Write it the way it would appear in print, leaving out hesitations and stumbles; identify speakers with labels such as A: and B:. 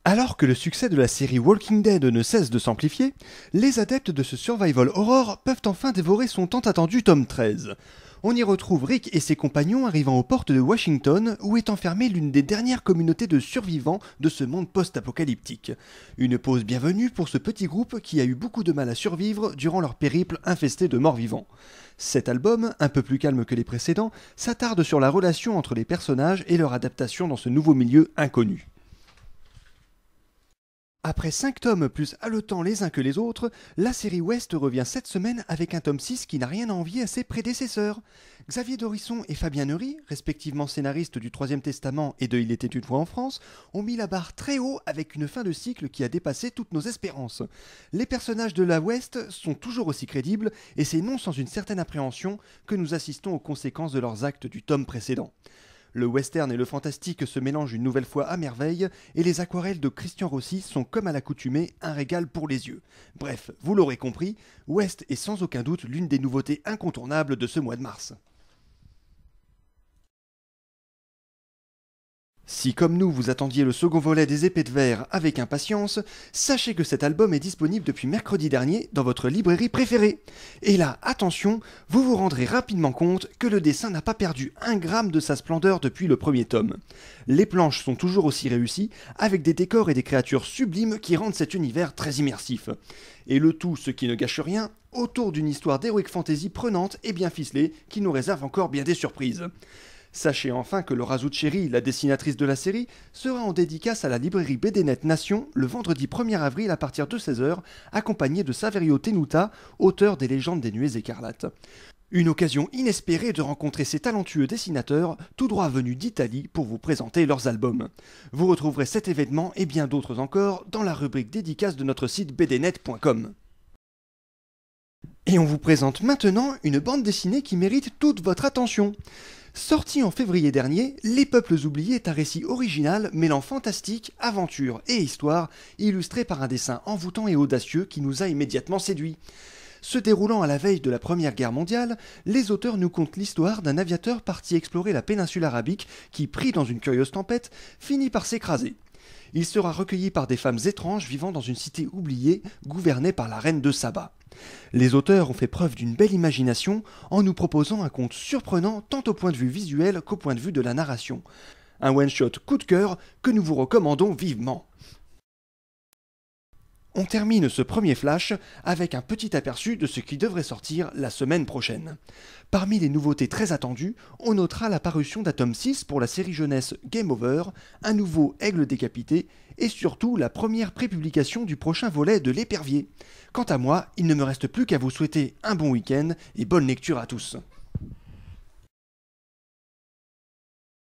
A: Alors que le succès de la série Walking Dead ne cesse de s'amplifier, les adeptes de ce survival horror peuvent enfin dévorer son tant attendu tome 13. On y retrouve Rick et ses compagnons arrivant aux portes de Washington, où est enfermée l'une des dernières communautés de survivants de ce monde post-apocalyptique. Une pause bienvenue pour ce petit groupe qui a eu beaucoup de mal à survivre durant leur périple infesté de morts-vivants. Cet album, un peu plus calme que les précédents, s'attarde sur la relation entre les personnages et leur adaptation dans ce nouveau milieu inconnu. Après 5 tomes plus haletants les uns que les autres, la série West revient cette semaine avec un tome 6 qui n'a rien à envier à ses prédécesseurs. Xavier Dorisson et Fabien Neury, respectivement scénaristes du Troisième Testament et de Il était une fois en France, ont mis la barre très haut avec une fin de cycle qui a dépassé toutes nos espérances. Les personnages de la West sont toujours aussi crédibles et c'est non sans une certaine appréhension que nous assistons aux conséquences de leurs actes du tome précédent. Le western et le fantastique se mélangent une nouvelle fois à merveille, et les aquarelles de Christian Rossi sont comme à l'accoutumée un régal pour les yeux. Bref, vous l'aurez compris, West est sans aucun doute l'une des nouveautés incontournables de ce mois de mars. Si comme nous vous attendiez le second volet des Épées de Verre avec impatience, sachez que cet album est disponible depuis mercredi dernier dans votre librairie préférée. Et là, attention, vous vous rendrez rapidement compte que le dessin n'a pas perdu un gramme de sa splendeur depuis le premier tome. Les planches sont toujours aussi réussies, avec des décors et des créatures sublimes qui rendent cet univers très immersif. Et le tout, ce qui ne gâche rien, autour d'une histoire d'heroic fantasy prenante et bien ficelée qui nous réserve encore bien des surprises. Sachez enfin que Laura Zuccheri, la dessinatrice de la série, sera en dédicace à la librairie BDNet Nation le vendredi 1er avril à partir de 16h, accompagnée de Saverio Tenuta, auteur des Légendes des Nuées écarlates. Une occasion inespérée de rencontrer ces talentueux dessinateurs, tout droit venus d'Italie pour vous présenter leurs albums. Vous retrouverez cet événement et bien d'autres encore dans la rubrique dédicace de notre site bdnet.com. Et on vous présente maintenant une bande dessinée qui mérite toute votre attention. Sorti en février dernier, Les Peuples Oubliés est un récit original mêlant fantastique, aventure et histoire, illustré par un dessin envoûtant et audacieux qui nous a immédiatement séduits. Se déroulant à la veille de la Première Guerre mondiale, les auteurs nous content l'histoire d'un aviateur parti explorer la péninsule arabique qui, pris dans une curieuse tempête, finit par s'écraser. Il sera recueilli par des femmes étranges vivant dans une cité oubliée, gouvernée par la reine de Saba. Les auteurs ont fait preuve d'une belle imagination en nous proposant un conte surprenant tant au point de vue visuel qu'au point de vue de la narration. Un one-shot coup de cœur que nous vous recommandons vivement. On termine ce premier flash avec un petit aperçu de ce qui devrait sortir la semaine prochaine. Parmi les nouveautés très attendues, on notera la parution d'un tome 6 pour la série jeunesse Game Over, un nouveau Aigle décapité et surtout la première prépublication du prochain volet de l'Épervier. Quant à moi, il ne me reste plus qu'à vous souhaiter un bon week-end et bonne lecture à tous.